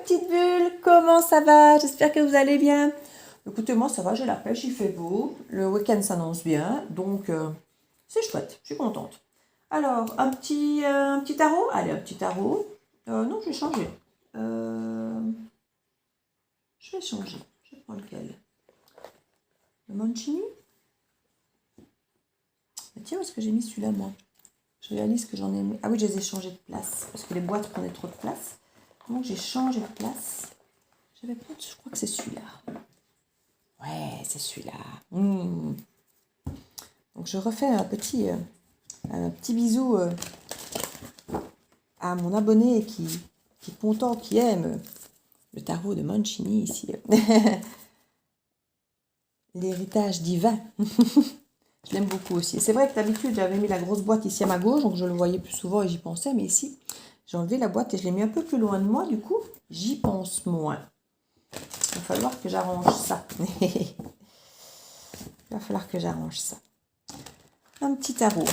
petites bulles, comment ça va? J'espère que vous allez bien. Écoutez, moi ça va, j'ai la pêche, il fait beau, le week-end s'annonce bien, donc c'est chouette, je suis contente. Alors, un petit tarot? Allez, un petit tarot. Non, je vais changer. Je vais changer. Je prends lequel? Le Mancini? Mais tiens, où est-ce que j'ai mis celui-là, moi? Je réalise que j'en ai mis... Ah oui, je les ai changés de place, parce que les boîtes prenaient trop de place. Donc j'ai changé de place. Je crois que c'est celui-là. Ouais, c'est celui-là. Donc je refais un petit bisou à mon abonné qui est content, qui aime le tarot de Mancini ici. L'héritage divin. Je l'aime beaucoup aussi. C'est vrai que d'habitude, j'avais mis la grosse boîte ici à ma gauche, donc je le voyais plus souvent et j'y pensais. Mais ici, j'ai enlevé la boîte et je l'ai mis un peu plus loin de moi. Du coup, j'y pense moins. Il va falloir que j'arrange ça. Il va falloir que j'arrange ça. Un petit tarot,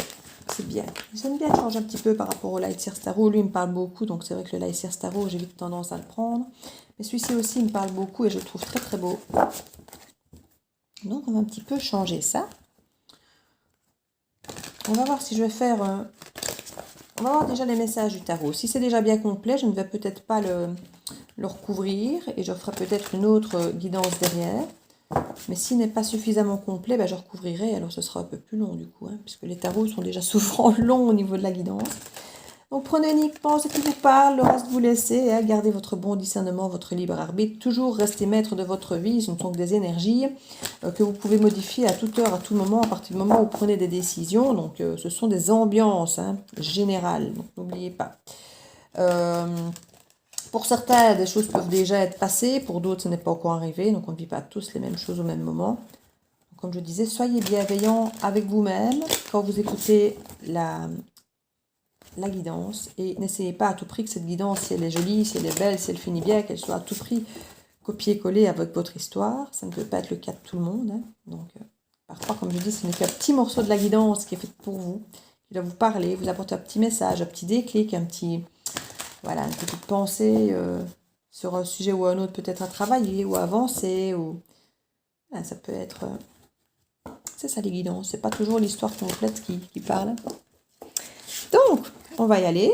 c'est bien. J'aime bien changer un petit peu par rapport au Light Sears Tarot. Lui, il me parle beaucoup, donc c'est vrai que le Light Sears Tarot, j'ai vite tendance à le prendre. Mais celui-ci aussi, il me parle beaucoup et je le trouve très très beau. Donc, on va un petit peu changer ça. On va voir si je vais faire... On va voir déjà les messages du tarot. Si c'est déjà bien complet, je ne vais peut-être pas le recouvrir et je ferai peut-être une autre guidance derrière. Mais s'il n'est pas suffisamment complet, ben je recouvrirai. Alors ce sera un peu plus long du coup, puisque les tarots sont déjà souvent longs au niveau de la guidance. Donc prenez uniquement ce qui vous parle, le reste vous laissez. Gardez votre bon discernement, votre libre arbitre. Toujours restez maître de votre vie. Ce ne sont que des énergies que vous pouvez modifier à toute heure, à tout moment, à partir du moment où vous prenez des décisions. Donc ce sont des ambiances générales. Donc n'oubliez pas. Pour certains, des choses peuvent déjà être passées. Pour d'autres, ce n'est pas encore arrivé. Donc on ne vit pas tous les mêmes choses au même moment. Comme je disais, soyez bienveillants avec vous-même quand vous écoutez la guidance et n'essayez pas à tout prix que cette guidance, si elle est jolie, si elle est belle, si elle finit bien, qu'elle soit à tout prix copier-coller avec votre histoire. Ça ne peut pas être le cas de tout le monde. Donc, parfois, comme je dis, ce n'est qu'un petit morceau de la guidance qui est fait pour vous, qui doit vous parler, vous apporter un petit message, un petit déclic, une petite pensée sur un sujet ou un autre, peut-être à travailler ou à avancer. Ça peut être... c'est ça les guidances, c'est pas toujours l'histoire complète qui parle. Donc, on va y aller.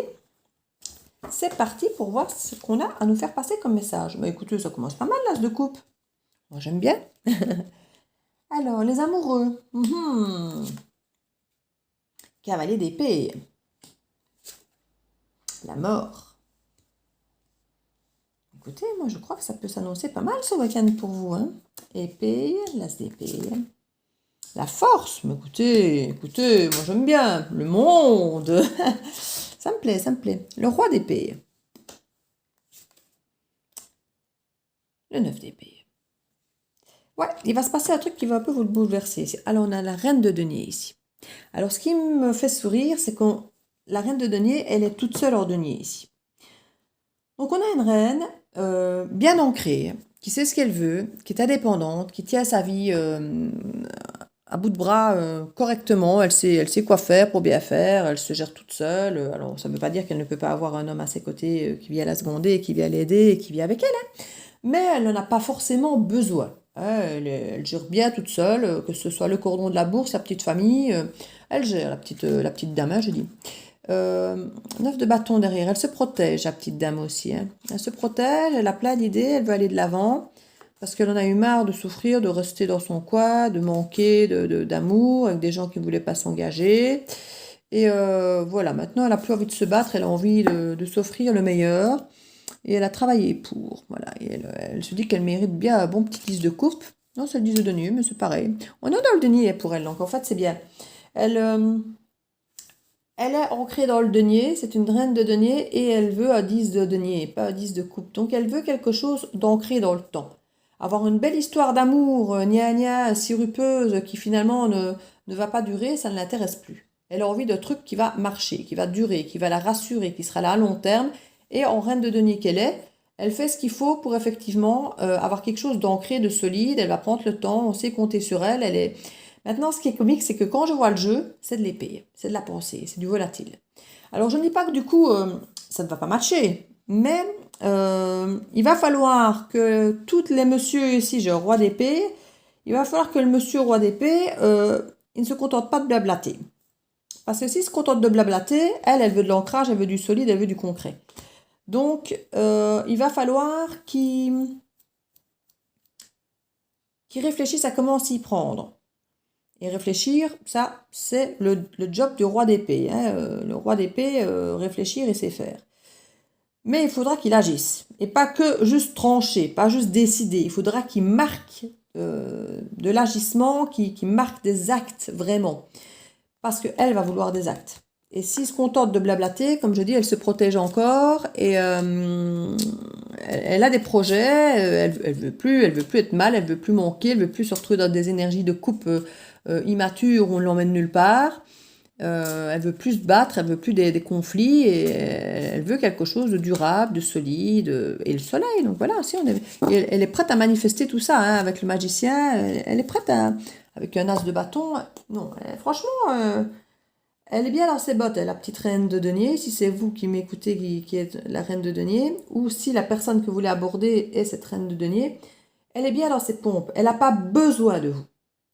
C'est parti pour voir ce qu'on a à nous faire passer comme message. Bah écoutez, ça commence pas mal l'as de coupe. Moi j'aime bien. Alors, les amoureux. Cavalier d'épée. La mort. Écoutez, moi je crois que ça peut s'annoncer pas mal ce week-end pour vous. Épée, l'as d'épée. La force, mais écoutez, moi j'aime bien. Le monde. Ça me plaît, ça me plaît. Le roi d'épée. Le 9 d'épée. Ouais, il va se passer un truc qui va un peu vous bouleverser. Alors, on a la reine de denier ici. Alors, ce qui me fait sourire, c'est que la reine de denier, elle est toute seule hors denier ici. Donc, on a une reine bien ancrée, qui sait ce qu'elle veut, qui est indépendante, qui tient sa vie à bout de bras correctement. Elle sait quoi faire pour bien faire, elle se gère toute seule. Alors, ça ne veut pas dire qu'elle ne peut pas avoir un homme à ses côtés qui vient la seconder, qui vient l'aider et qui vit avec elle. Mais elle n'en a pas forcément besoin. Elle gère bien toute seule, que ce soit le cordon de la bourse, la petite famille. Elle gère, la petite dame, je dis. 9 de bâton derrière. Elle se protège, la petite dame aussi. Elle se protège, elle a plein d'idées, elle veut aller de l'avant. Parce qu'elle en a eu marre de souffrir, de rester dans son coin, de manquer d'amour avec des gens qui ne voulaient pas s'engager. Et voilà, maintenant elle n'a plus envie de se battre, elle a envie de s'offrir le meilleur. Et elle a travaillé pour, voilà. Et elle se dit qu'elle mérite bien un bon petit 10 de coupe. Non, c'est le 10 de denier, mais c'est pareil. On est dans le denier pour elle, donc en fait c'est bien. Elle est ancrée dans le denier, c'est une reine de denier, et elle veut un 10 de denier, pas un 10 de coupe. Donc elle veut quelque chose d'ancré dans le temps. Avoir une belle histoire d'amour, gna sirupeuse, qui finalement ne va pas durer, ça ne l'intéresse plus. Elle a envie de truc qui va marcher, qui va durer, qui va la rassurer, qui sera là à long terme. Et en reine de denier qu'elle est, elle fait ce qu'il faut pour effectivement avoir quelque chose d'ancré, de solide. Elle va prendre le temps, on sait compter sur elle. Maintenant, ce qui est comique, c'est que quand je vois le jeu, c'est de l'épée, c'est de la pensée, c'est du volatile. Alors, je ne dis pas que du coup, ça ne va pas matcher, mais il va falloir que toutes les messieurs ici, j'ai le roi d'épée, il va falloir que le monsieur roi d'épée, il ne se contente pas de blablater. Parce que s'il se contente de blablater, elle veut de l'ancrage, elle veut du solide, elle veut du concret. Donc, il va falloir qu'il réfléchisse à comment s'y prendre. Et réfléchir, ça, c'est le job du roi d'épée. Hein. Le roi d'épée, réfléchir et sait faire. Mais il faudra qu'il agisse. Et pas que juste trancher, pas juste décider. Il faudra qu'il marque de l'agissement, qu'il marque des actes vraiment. Parce qu'elle va vouloir des actes. Et s'il se contente de blablater, comme je dis, elle se protège encore et elle a des projets, elle veut plus être mal, elle veut plus manquer, elle veut plus se retrouver dans des énergies de couple immatures où on l'emmène nulle part. Elle veut plus se battre, elle veut plus des conflits et elle veut quelque chose de durable, de solide et le soleil. Donc voilà, elle est prête à manifester tout ça hein, avec le magicien. Elle est prête avec un as de bâton. Non, franchement. Elle est bien dans ses bottes, la petite reine de denier, si c'est vous qui m'écoutez qui êtes la reine de denier, ou si la personne que vous voulez aborder est cette reine de denier, elle est bien dans ses pompes, elle n'a pas besoin de vous.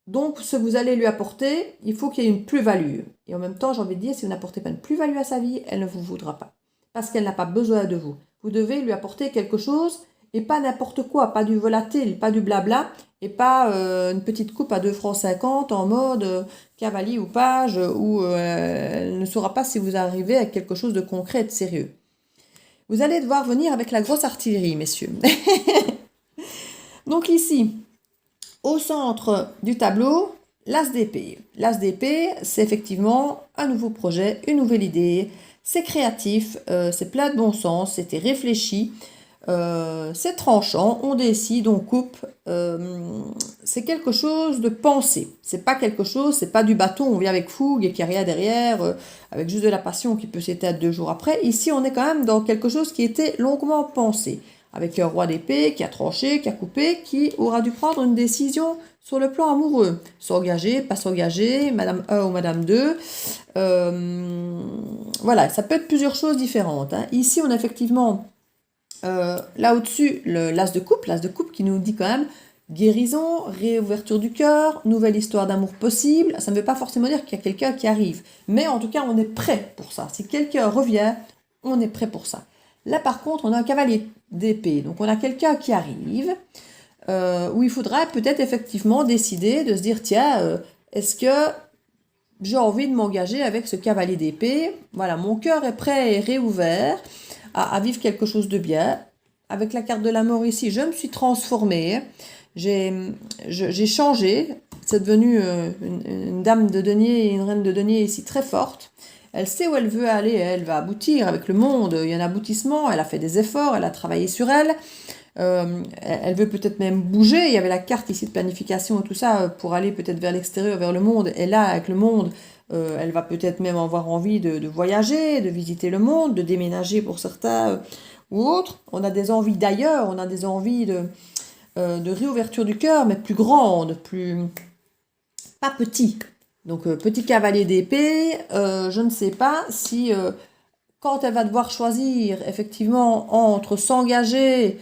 Donc, ce que vous allez lui apporter, il faut qu'il y ait une plus-value. Et en même temps, j'ai envie de dire, si vous n'apportez pas une plus-value à sa vie, elle ne vous voudra pas. Parce qu'elle n'a pas besoin de vous. Vous devez lui apporter quelque chose, et pas n'importe quoi, pas du volatile, pas du blabla, et pas une petite coupe à 2,50 francs en mode cavalier ou page, où elle ne saura pas si vous arrivez à quelque chose de concret et de sérieux. Vous allez devoir venir avec la grosse artillerie, messieurs. Donc ici, au centre du tableau, l'as d'épée. L'as d'épée, c'est effectivement un nouveau projet, une nouvelle idée. C'est créatif, c'est plein de bon sens, c'était réfléchi. C'est tranchant, on décide, on coupe, c'est quelque chose de pensé, c'est pas quelque chose, c'est pas du bâton, on vient avec fougue et qu'il n'y a rien derrière, avec juste de la passion qui peut s'éteindre 2 jours après. Ici on est quand même dans quelque chose qui était longuement pensé, avec un roi d'épée qui a tranché, qui a coupé, qui aura dû prendre une décision sur le plan amoureux, s'engager, pas s'engager, madame 1 ou madame 2, voilà, ça peut être plusieurs choses différentes, hein. Ici on a effectivement là au-dessus, l'as de coupe qui nous dit quand même guérison, réouverture du cœur, nouvelle histoire d'amour possible. Ça ne veut pas forcément dire qu'il y a quelqu'un qui arrive, mais en tout cas, on est prêt pour ça. Si quelqu'un revient, on est prêt pour ça. Là, par contre, on a un cavalier d'épée, donc on a quelqu'un qui arrive, où il faudra peut-être effectivement décider de se dire, tiens, est-ce que j'ai envie de m'engager avec ce cavalier d'épée? Voilà, mon cœur est prêt et réouvert à vivre quelque chose de bien. Avec la carte de la mort ici, je me suis transformée, j'ai changé, c'est devenu une dame de denier et une reine de denier ici très forte. Elle sait où elle veut aller, elle va aboutir avec le monde, il y a un aboutissement, elle a fait des efforts, elle a travaillé sur elle. Elle veut peut-être même bouger, il y avait la carte ici de planification et tout ça pour aller peut-être vers l'extérieur, vers le monde, et là avec le monde, elle va peut-être même avoir envie de voyager, de visiter le monde, de déménager pour certains ou autres. On a des envies d'ailleurs, on a des envies de réouverture du cœur, mais plus grande, pas petit. Donc petit cavalier d'épée, je ne sais pas si quand elle va devoir choisir effectivement entre s'engager,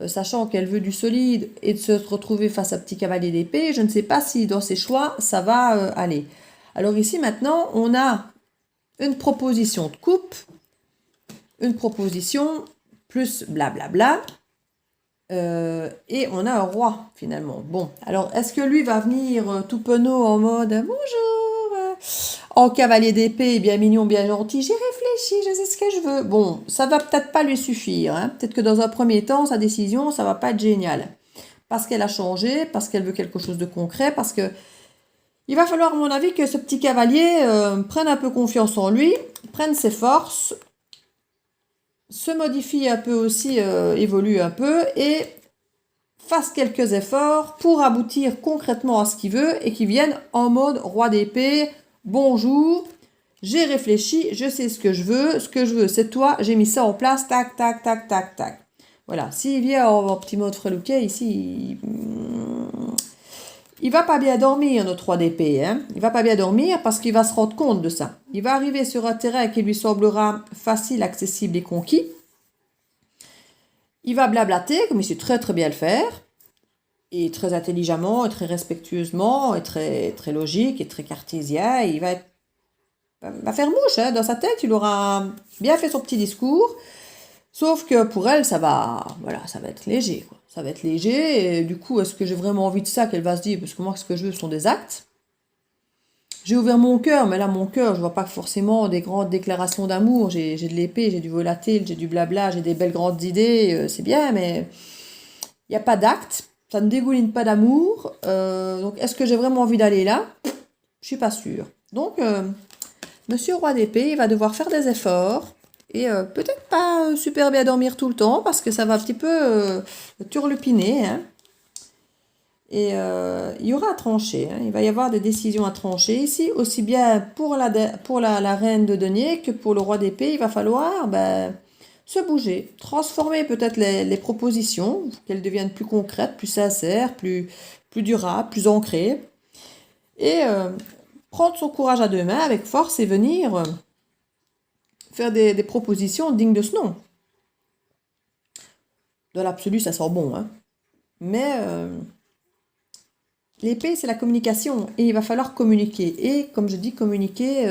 sachant qu'elle veut du solide, et de se retrouver face à petit cavalier d'épée, je ne sais pas si dans ses choix ça va aller. Alors ici maintenant, on a une proposition de coupe, une proposition plus blablabla, et on a un roi finalement. Bon, alors est-ce que lui va venir tout penaud en mode bonjour, en cavalier d'épée, bien mignon, bien gentil, j'ai réfléchi, je sais ce que je veux. Bon, ça va peut-être pas lui suffire, hein. Peut-être que dans un premier temps, sa décision, ça va pas être génial. Parce qu'elle a changé, parce qu'elle veut quelque chose de concret, parce que il va falloir, à mon avis, que ce petit cavalier prenne un peu confiance en lui, prenne ses forces, se modifie un peu aussi, évolue un peu et fasse quelques efforts pour aboutir concrètement à ce qu'il veut et qu'il vienne en mode roi d'épée. Bonjour, j'ai réfléchi, je sais ce que je veux c'est toi, j'ai mis ça en place, tac, tac, tac, tac, tac. Voilà, s'il vient en petit mode frelouquet ici, il va pas bien dormir, notre roi d'épée, hein. Il va pas bien dormir parce qu'il va se rendre compte de ça. Il va arriver sur un terrain qui lui semblera facile, accessible et conquis. Il va blablater, comme il sait très très bien le faire, et très intelligemment, et très respectueusement, et très, très logique, et très cartésien. Et il va faire mouche, hein. Dans sa tête, il aura bien fait son petit discours. Sauf que pour elle, voilà, ça va être léger, quoi. Ça va être léger, et du coup, est-ce que j'ai vraiment envie de ça qu'elle va se dire? Parce que moi, ce que je veux, ce sont des actes. J'ai ouvert mon cœur, mais là, mon cœur, je vois pas forcément des grandes déclarations d'amour. J'ai de l'épée, j'ai du volatile, j'ai du blabla, j'ai des belles grandes idées, c'est bien, mais il n'y a pas d'actes. Ça ne dégouline pas d'amour. Donc, est-ce que j'ai vraiment envie d'aller là? Je suis pas sûre. Donc, Monsieur Roi d'épée, il va devoir faire des efforts et peut-être pas super bien dormir tout le temps parce que ça va un petit peu turlupiner, hein. Et il y aura à trancher, hein. Il va y avoir des décisions à trancher ici, aussi bien pour la reine de denier que pour le roi d'épée. Il va falloir se bouger, transformer peut-être les propositions, qu'elles deviennent plus concrètes, plus sincères, plus durables, plus ancrées. Et prendre son courage à deux mains avec force et venir faire des propositions dignes de ce nom. Dans l'absolu, ça sent bon, hein. Mais l'épée, c'est la communication. Et il va falloir communiquer. Et comme je dis, communiquer,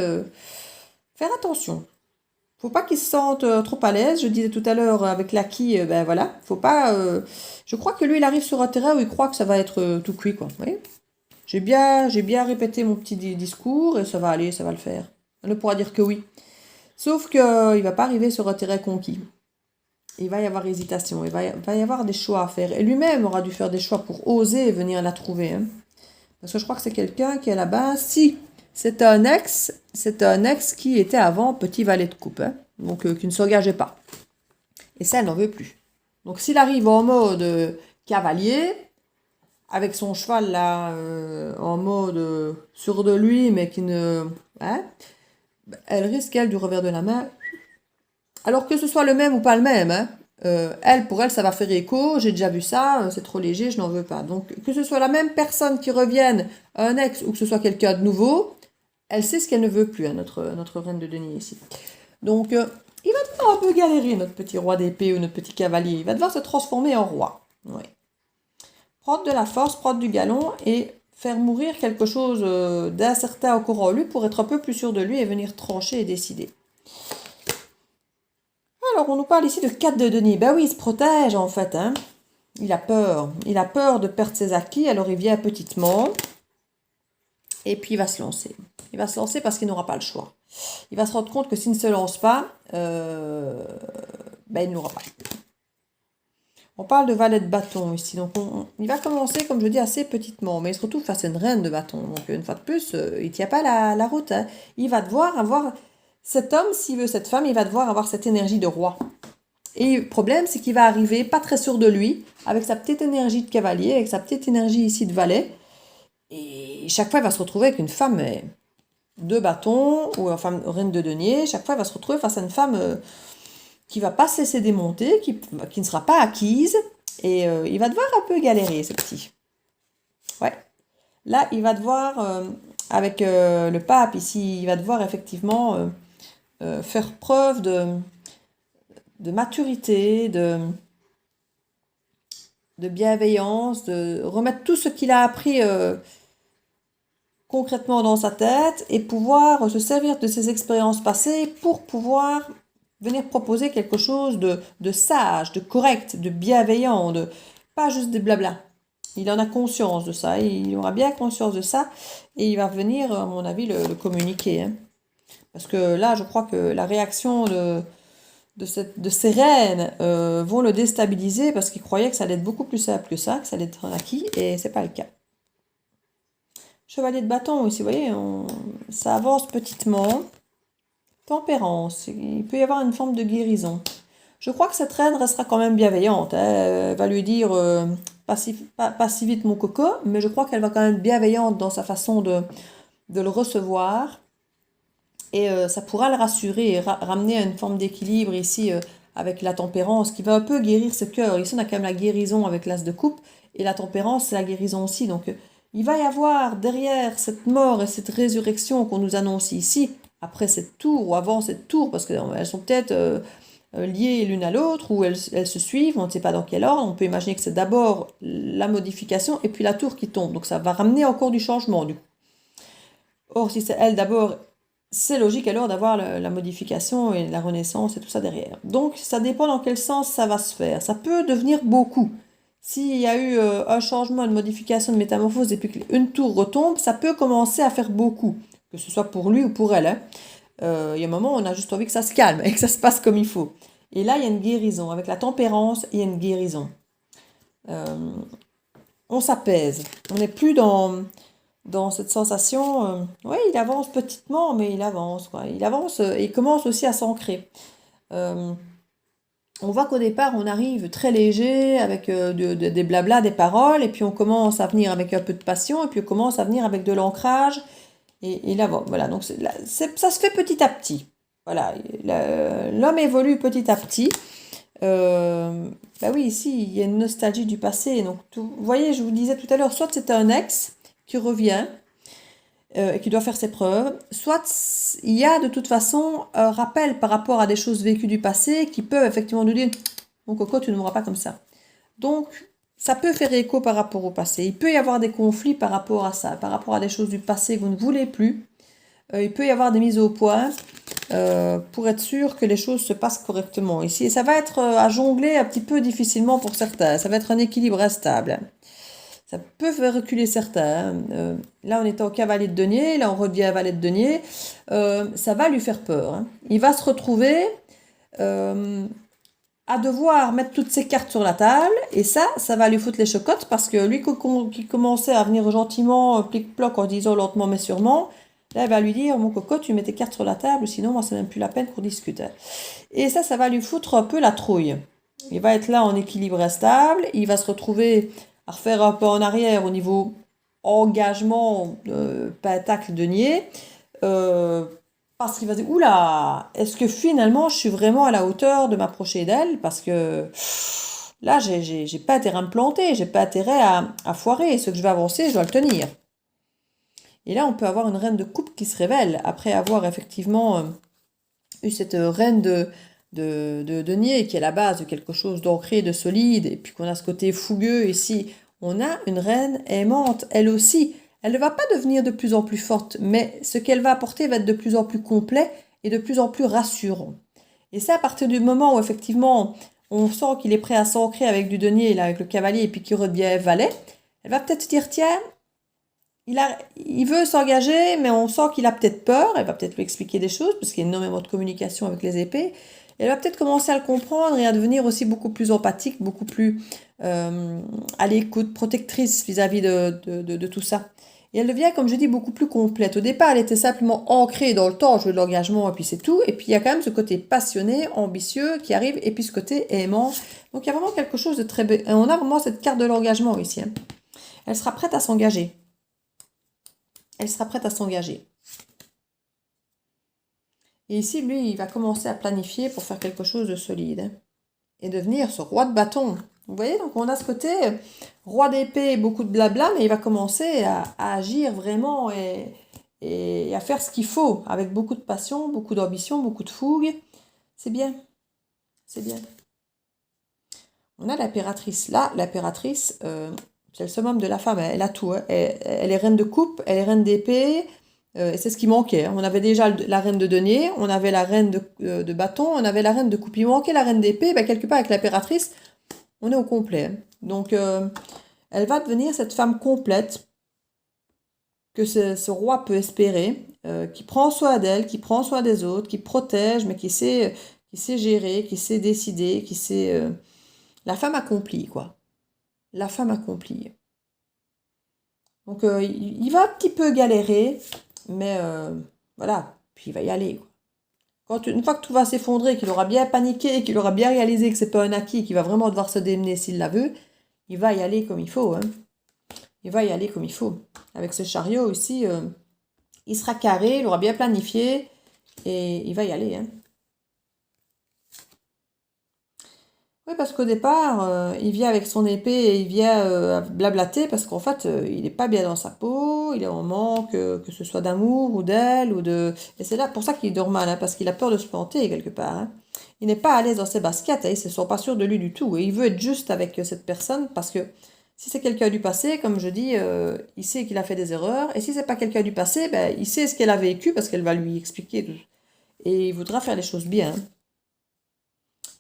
faire attention. Faut pas qu'il se sente trop à l'aise. Je disais tout à l'heure avec l'acquis, ben voilà. Faut pas. Je crois que lui, il arrive sur un terrain où il croit que ça va être tout cuit, quoi. Vous voyez. J'ai bien répété mon petit discours et ça va aller, ça va le faire. On ne pourra dire que oui. Sauf qu'il ne va pas arriver sur un terrain conquis. Il va y avoir hésitation, va y avoir des choix à faire. Et lui-même aura dû faire des choix pour oser venir la trouver, hein. Parce que je crois que c'est quelqu'un qui, à la base, si, c'est un ex qui était avant petit valet de coupe, hein. Donc qui ne s'engageait pas. Et ça, elle n'en veut plus. Donc s'il arrive en mode cavalier, avec son cheval là, en mode sûr de lui, mais qui ne... Hein, elle risque, elle, du revers de la main. Alors que ce soit le même ou pas le même, hein, pour elle, ça va faire écho, j'ai déjà vu ça, c'est trop léger, je n'en veux pas. Donc, que ce soit la même personne qui revienne, un ex, ou que ce soit quelqu'un de nouveau, elle sait ce qu'elle ne veut plus, hein, notre reine de denier ici. Donc, il va devoir un peu galérer, notre petit roi d'épée ou notre petit cavalier. Il va devoir se transformer en roi. Ouais. Prendre de la force, prendre du galon et faire mourir quelque chose d'incertain encore en lui pour être un peu plus sûr de lui et venir trancher et décider. Alors, on nous parle ici de 4 de denier. Ben oui, il se protège en fait, hein. Il a peur. Il a peur de perdre ses acquis, alors il vient petitement. Et puis il va se lancer. Il va se lancer parce qu'il n'aura pas le choix. Il va se rendre compte que s'il ne se lance pas, il n'aura pas. On parle de valet de bâton ici. Donc il va commencer, comme je dis, assez petitement. Mais il se retrouve face à une reine de bâton. Donc une fois de plus, il ne tient pas la route, hein. Il va devoir avoir... Cet homme, s'il veut cette femme, il va devoir avoir cette énergie de roi. Et le problème, c'est qu'il va arriver pas très sûr de lui, avec sa petite énergie de cavalier, avec sa petite énergie ici de valet. Et chaque fois, il va se retrouver avec une femme de bâton, ou une femme reine de denier. Chaque fois, il va se retrouver face à une femme qui va pas se laisser démonter, qui ne sera pas acquise. Et il va devoir un peu galérer, ce petit. Ouais. Là, il va devoir, avec le pape ici, il va devoir effectivement... faire preuve de maturité, de bienveillance, de remettre tout ce qu'il a appris concrètement dans sa tête et pouvoir se servir de ses expériences passées pour pouvoir venir proposer quelque chose de sage, de correct, de bienveillant, pas juste des blabla. Il en a conscience de ça, il aura bien conscience de ça et il va venir, à mon avis, le communiquer, hein. Parce que là, je crois que la réaction de ces reines vont le déstabiliser parce qu'il croyait que ça allait être beaucoup plus simple que ça allait être un acquis, et c'est pas le cas. Chevalier de bâton, ici, vous voyez, ça avance petitement. Tempérance, il peut y avoir une forme de guérison. Je crois que cette reine restera quand même bienveillante, hein. Elle va lui dire pas si vite mon coco, mais je crois qu'elle va quand même être bienveillante dans sa façon de le recevoir. Et ça pourra le rassurer et ramener à une forme d'équilibre ici avec la tempérance qui va un peu guérir ce cœur. Ici, on a quand même la guérison avec l'as de coupe et la tempérance, c'est la guérison aussi. Donc, il va y avoir derrière cette mort et cette résurrection qu'on nous annonce ici, après cette tour ou avant cette tour, parce qu'elles sont peut-être liées l'une à l'autre, ou elles se suivent, on ne sait pas dans quel ordre. On peut imaginer que c'est d'abord la modification et puis la tour qui tombe. Donc ça va ramener encore du changement, du coup. Or, si c'est elle d'abord, c'est logique alors d'avoir la modification et la renaissance et tout ça derrière. Donc, ça dépend dans quel sens ça va se faire. Ça peut devenir beaucoup. S'il y a eu un changement, une modification, une métamorphose et puis qu'une tour retombe, ça peut commencer à faire beaucoup, que ce soit pour lui ou pour elle, hein. Il y a un moment où on a juste envie que ça se calme et que ça se passe comme il faut. Et là, il y a une guérison. Avec la tempérance, il y a une guérison. Euh, on s'apaise. On n'est plus dans cette sensation, oui, il avance petitement, mais il avance, quoi. Il avance et il commence aussi à s'ancrer. Euh, on voit qu'au départ, on arrive très léger, avec des blablas, des paroles, et puis on commence à venir avec un peu de passion, et puis on commence à venir avec de l'ancrage, et là, voilà, donc ça se fait petit à petit. Voilà, l'homme évolue petit à petit. Bah oui, ici, il y a une nostalgie du passé. Donc, vous voyez, je vous disais tout à l'heure, soit c'est un ex qui revient et qui doit faire ses preuves, soit il y a de toute façon un rappel par rapport à des choses vécues du passé qui peuvent effectivement nous dire mon coco, tu ne mourras pas comme ça. Donc, ça peut faire écho par rapport au passé. Il peut y avoir des conflits par rapport à ça, par rapport à des choses du passé que vous ne voulez plus. Il peut y avoir des mises au point pour être sûr que les choses se passent correctement ici. Et ça va être à jongler un petit peu difficilement pour certains. Ça va être un équilibre instable. Ça peut faire reculer certains. Là, on était au cavalier de denier. Là, on revient à valet de denier. Ça va lui faire peur, hein. Il va se retrouver à devoir mettre toutes ses cartes sur la table. Et ça va lui foutre les chocottes parce que lui qui commençait à venir gentiment, plic-ploc, en disant lentement mais sûrement, là, elle va lui dire, mon coco, tu mets tes cartes sur la table, sinon, moi, c'est même plus la peine qu'on discute. Et ça va lui foutre un peu la trouille. Il va être là en équilibre instable. Il va se retrouver à refaire un peu en arrière au niveau engagement, pentacle, denier. Parce qu'il va dire, oula, est-ce que finalement, je suis vraiment à la hauteur de m'approcher d'elle? Parce que là, j'ai pas intérêt à me planter, j'ai pas intérêt à foirer. Ce que je vais avancer, je dois le tenir. Et là, on peut avoir une reine de coupe qui se révèle après avoir effectivement eu cette reine de denier qui est la base de quelque chose d'ancré, de solide, et puis qu'on a ce côté fougueux ici. On a une reine aimante, elle aussi. Elle ne va pas devenir de plus en plus forte, mais ce qu'elle va apporter va être de plus en plus complet et de plus en plus rassurant. Et c'est à partir du moment où effectivement on sent qu'il est prêt à s'ancrer avec du denier, là, avec le cavalier, et puis qu'il redevient valet, elle va peut-être dire, tiens, il veut s'engager, mais on sent qu'il a peut-être peur. Elle va peut-être lui expliquer des choses, parce qu'il y a énormément de communication avec les épées. Elle va peut-être commencer à le comprendre et à devenir aussi beaucoup plus empathique, beaucoup plus à l'écoute, protectrice vis-à-vis de tout ça. Et elle devient, comme je dis, beaucoup plus complète. Au départ, elle était simplement ancrée dans le temps, je veux de l'engagement, et puis c'est tout. Et puis il y a quand même ce côté passionné, ambitieux qui arrive, et puis ce côté aimant. Donc il y a vraiment quelque chose de très... On a vraiment cette carte de l'engagement ici, hein. Elle sera prête à s'engager. Elle sera prête à s'engager. Et ici, lui, il va commencer à planifier pour faire quelque chose de solide, hein, et devenir ce roi de bâton. Vous voyez, donc on a ce côté roi d'épée, beaucoup de blabla, mais il va commencer à agir vraiment et à faire ce qu'il faut, avec beaucoup de passion, beaucoup d'ambition, beaucoup de fougue. C'est bien, c'est bien. On a l'impératrice. Là, l'impératrice, c'est le summum de la femme, elle a tout, hein. Elle est reine de coupe, elle est reine d'épée, et c'est ce qui manquait, hein. On avait déjà la reine de denier, on avait la reine de bâton, on avait la reine de coupe. Il manquait la reine d'épée, ben, quelque part avec l'impératrice, on est au complet, hein. Donc, elle va devenir cette femme complète que ce roi peut espérer, qui prend soin d'elle, qui prend soin des autres, qui protège, mais qui sait gérer, qui sait décider, qui sait... la femme accomplie, quoi. La femme accomplie. Donc, il va un petit peu galérer, mais voilà, puis il va y aller, quoi. Une fois que tout va s'effondrer, qu'il aura bien paniqué, qu'il aura bien réalisé que c'est pas un acquis, qu'il va vraiment devoir se démener s'il la veut, il va y aller comme il faut, hein. Il va y aller comme il faut. Avec ce chariot ici, il sera carré, il aura bien planifié, et il va y aller, hein. Oui, parce qu'au départ, il vient avec son épée et il vient blablater parce qu'en fait, il n'est pas bien dans sa peau, il est en manque, que ce soit d'amour ou d'elle ou de... Et c'est là pour ça qu'il dort mal, hein, parce qu'il a peur de se planter quelque part, hein. il n'est pas à l'aise dans ses baskets, hein, ils ne sont pas sûrs de lui du tout. Et il veut être juste avec cette personne parce que si c'est quelqu'un du passé, comme je dis, il sait qu'il a fait des erreurs. Et si c'est pas quelqu'un du passé, ben, il sait ce qu'elle a vécu parce qu'elle va lui expliquer tout. Et il voudra faire les choses bien.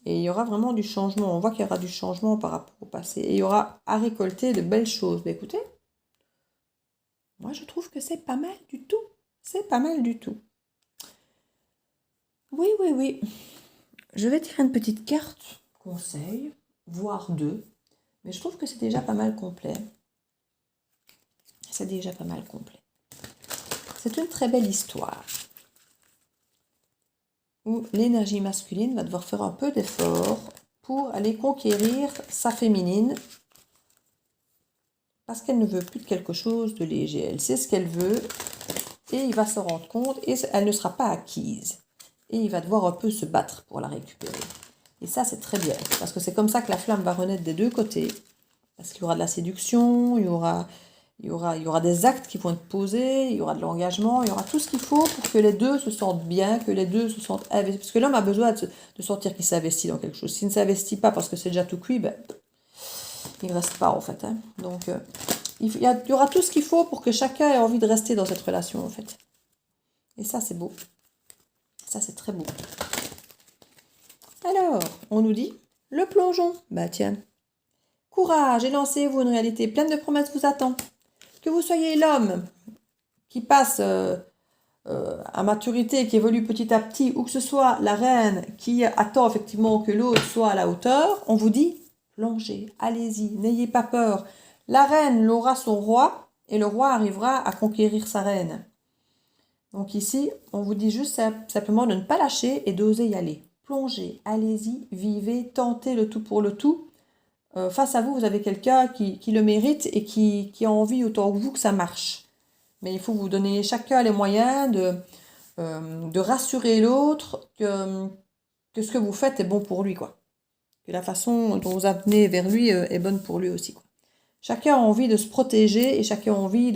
Et il y aura vraiment du changement. On voit qu'il y aura du changement par rapport au passé. Et il y aura à récolter de belles choses. Mais écoutez, moi je trouve que c'est pas mal du tout. C'est pas mal du tout. Oui, oui, oui. Je vais tirer une petite carte conseil, voire deux. Mais je trouve que c'est déjà pas mal complet. C'est déjà pas mal complet. C'est une très belle histoire où l'énergie masculine va devoir faire un peu d'effort pour aller conquérir sa féminine parce qu'elle ne veut plus de quelque chose de léger. Elle sait ce qu'elle veut et il va se rendre compte et elle ne sera pas acquise. Et il va devoir un peu se battre pour la récupérer. Et ça, c'est très bien parce que c'est comme ça que la flamme va renaître des deux côtés. Parce qu'il y aura de la séduction, il y aura des actes qui vont être posés, il y aura de l'engagement, il y aura tout ce qu'il faut pour que les deux se sentent bien, que les deux se sentent investis. Parce que l'homme a besoin de sentir qu'il s'investit dans quelque chose. S'il ne s'investit pas parce que c'est déjà tout cuit, ben, il ne reste pas en fait. Hein. Donc il y aura tout ce qu'il faut pour que chacun ait envie de rester dans cette relation en fait. Et ça c'est beau. Ça c'est très beau. Alors, on nous dit le plongeon. Bah tiens. Courage et lancez-vous, une réalité pleine de promesses vous attend. Que vous soyez l'homme qui passe à maturité, qui évolue petit à petit, ou que ce soit la reine qui attend effectivement que l'autre soit à la hauteur, on vous dit plongez, allez-y, n'ayez pas peur. La reine l'aura son roi et le roi arrivera à conquérir sa reine. Donc ici, on vous dit juste simplement de ne pas lâcher et d'oser y aller. Plongez, allez-y, vivez, tentez le tout pour le tout. Face à vous, vous avez quelqu'un qui le mérite et qui a envie autant que vous que ça marche. Mais il faut vous donner chacun les moyens de rassurer l'autre que ce que vous faites est bon pour lui, quoi. Que la façon dont vous amenez vers lui est bonne pour lui aussi, quoi. Chacun a envie de se protéger et chacun a envie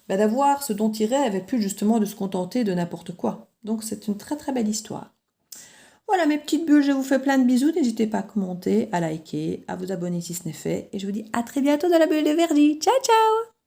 d'avoir ce dont il rêve et plus justement de se contenter de n'importe quoi. Donc c'est une très très belle histoire. Voilà mes petites bulles, je vous fais plein de bisous. N'hésitez pas à commenter, à liker, à vous abonner si ce n'est fait. Et je vous dis à très bientôt dans la bulle de Verdi. Ciao ciao!